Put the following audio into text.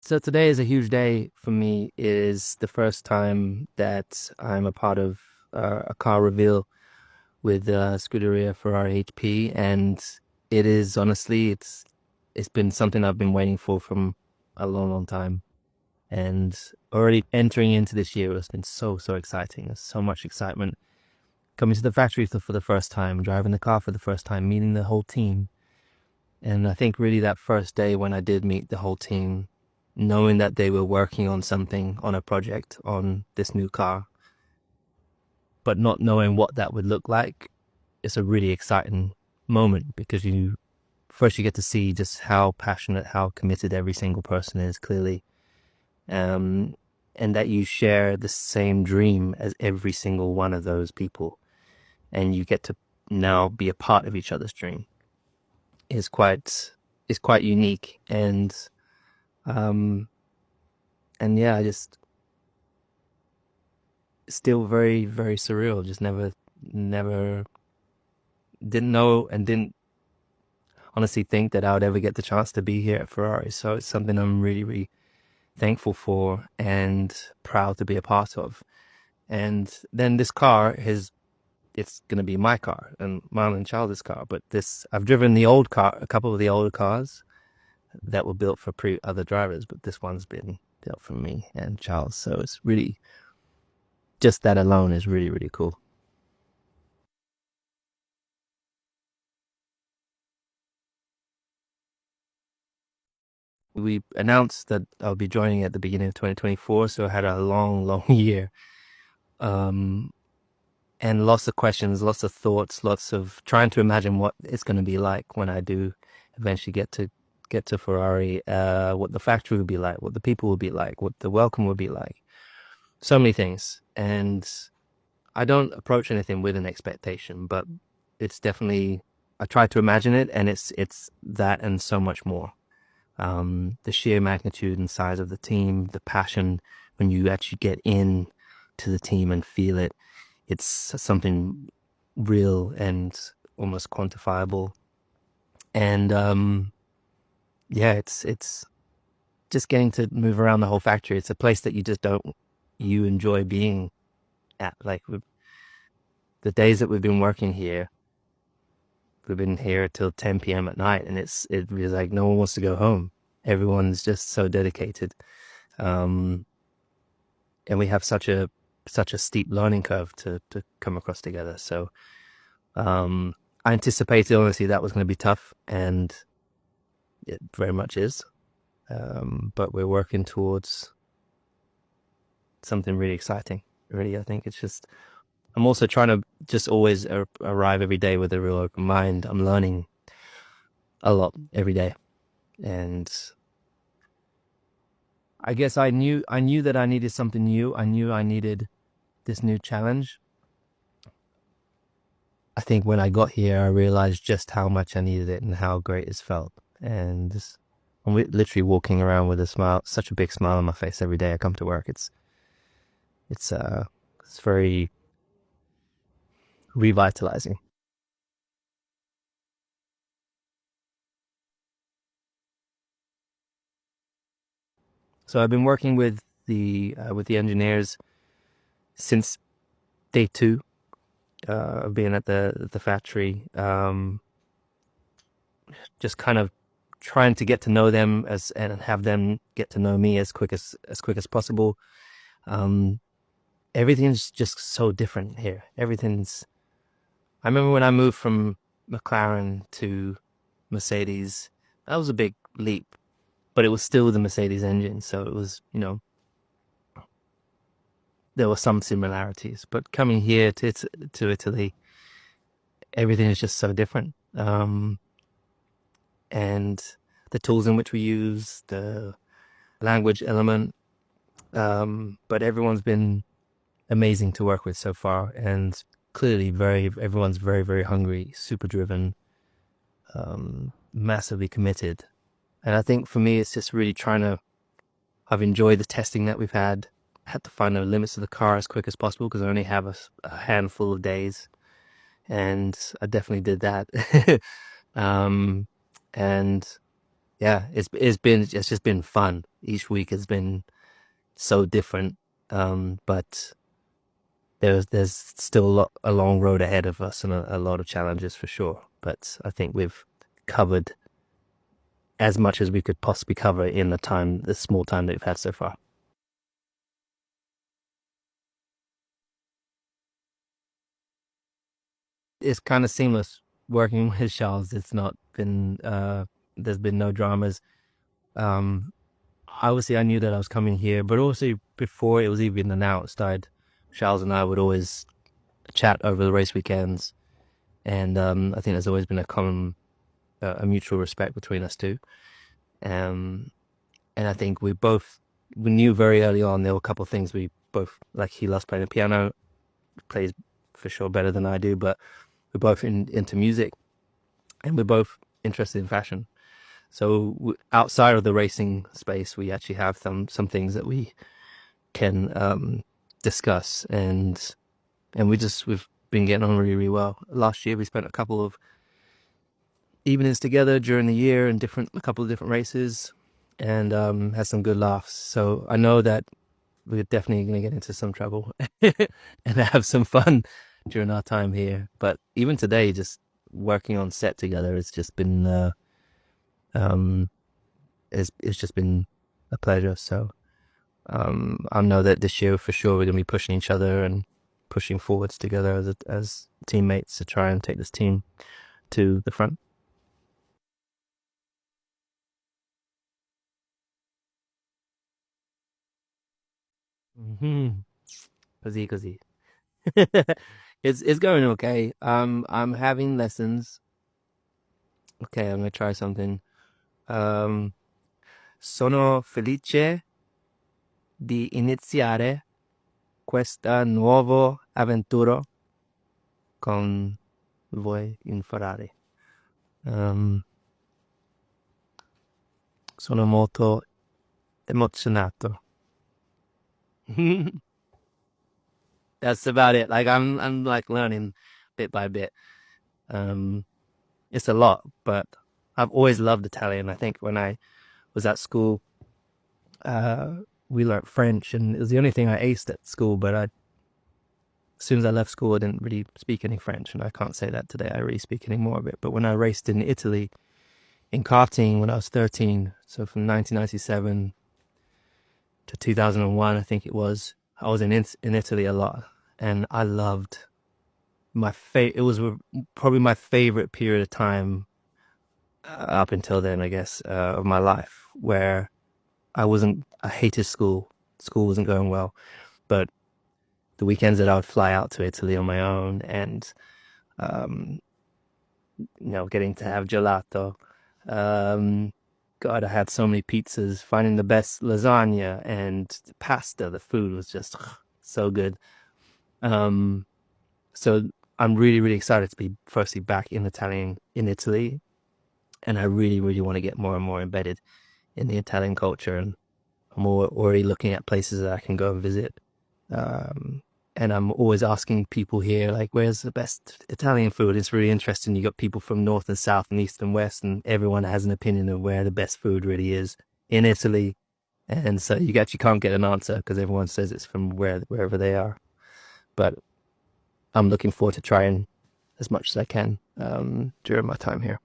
So today is a huge day for me. It is the first time that I'm a part of a car reveal with Scuderia Ferrari HP, and it is honestly, it's been something I've been waiting for from a long, long time. And already entering into this year has been so exciting. There's so much excitement coming to the factory for the first time, driving the car for the first time, meeting the whole team. And I think really that first day when I did meet the whole team, knowing that they were working on something, on a project, on this new car, but not knowing what that would look like, it's a really exciting moment because you get to see just how passionate, how committed every single person is clearly. Um, and that you share the same dream as every single one of those people. And you get to now be a part of each other's dream is quite unique. Um, and yeah, I just still very surreal. Just never didn't know and didn't honestly think that I would ever get the chance to be here at Ferrari. So it's something I'm really thankful for and proud to be a part of. And then this car is it's gonna be my car and mine and Charles's car. But this I've driven the old car, a couple of the older cars that were built for pre other drivers, but this one's been built for me and Charles. So it's really just that alone is really cool. We announced that I'll be joining at the beginning of 2024, so I had a long year. Um, and lots of questions, lots of thoughts, lots of trying to imagine what it's going to be like when I do eventually get to Ferrari, what the factory will be like, what the people will be like, what the welcome will be like. So many things. And I don't approach anything with an expectation, but it's definitely I try to imagine it and it's that and so much more. The sheer magnitude and size of the team, the passion when you actually get in to the team and feel it, it's something real and almost quantifiable. And yeah, it's just getting to move around the whole factory. It's a place that you just don't you enjoy being at. Like the days that we've been working here, we've been here till 10 p.m. at night, and it was like no one wants to go home. Everyone's just so dedicated. Um, and we have such a steep learning curve to come across together. So I anticipated honestly that was going to be tough, and it very much is. But we're working towards something really exciting. Really, I think it's just I'm also trying to just always arrive every day with a real open mind. I'm learning a lot every day, and I guess I knew that I needed something new. I knew I needed this new challenge. I think when I got here, I realized just how much I needed it and how great it's felt. And I'm literally walking around with a smile, such a big smile on my face every day I come to work. It's uh, it's very revitalizing. So I've been working with the engineers since day two of being at the factory. Just kind of trying to get to know them as and have them get to know me as quick as possible. Um, Everything's just so different here. Everything's. I remember when I moved from McLaren to Mercedes, that was a big leap, but it was still the Mercedes engine, so it was, there were some similarities. But coming here to Italy, everything is just so different. And the tools in which we use, the language element, but everyone's been amazing to work with so far, and clearly everyone's very hungry, super driven, massively committed. And I think for me, it's just really trying to. I've enjoyed the testing that we've had. Had to find the limits of the car as quick as possible because I only have a handful of days, and I definitely did that. um, and Yeah, it's just been fun. Each week has been so different. But there's still a long road ahead of us and a lot of challenges for sure. But I think we've covered as much as we could possibly cover in the small time that we've had so far. It's kind of seamless working with Charles. It's not been there's been no dramas. Um, Obviously I knew that I was coming here, but also before it was even announced, I'd Charles and I would always chat over the race weekends, and I think there's always been a common, a mutual respect between us two. Um, and I think we knew very early on there were a couple of things we both like. He loves playing the piano, plays for sure better than I do, but we're both into music, and we're both interested in fashion. So outside of the racing space, we actually have some things that we can discuss, and we've been getting on really really well. Last year we spent a couple of evenings together during the year in a couple of different races, and had some good laughs. So I know that we're definitely going to get into some trouble and have some fun during our time here. But even today, just working on set together, it's just been um, it's just been a pleasure. So I know that this year for sure we're going to be pushing each other and pushing forwards together as teammates to try and take this team to the front. Mm-hmm. Così così. It's going okay. I'm having lessons. Okay, I'm gonna try something. Um, Sono felice di iniziare questa nuova avventura con voi in Ferrari. Um, Sono molto emozionato. That's about it. Like I'm like learning bit by bit. Um, it's a lot, but I've always loved Italian. I think when I was at school, uh, we learned French, and it was the only thing I aced at school. But as soon as I left school, I didn't really speak any French, and I can't say that today. I really speak any more of it. But when I raced in Italy in karting when I was 13, so from 1997 to 2001, I think it was, I was in Italy a lot, and I loved it was probably my favorite period of time up until then, I guess, of my life, where I hated school. School wasn't going well, but the weekends that I would fly out to Italy on my own and, um, getting to have gelato. Um, God, I had so many pizzas, finding the best lasagna and pasta. The food was just so good. Um, so I'm really, really excited to be firstly back in Italy, and I really, really want to get more and more embedded in the Italian culture. And I'm already looking at places that I can go and visit. Um, and I'm always asking people here, like, where's the best Italian food? It's really interesting. You got people from north and south and east and west, and everyone has an opinion of where the best food really is in Italy. And so you actually can't get an answer because everyone says it's from wherever they are. But I'm looking forward to trying as much as I can during my time here.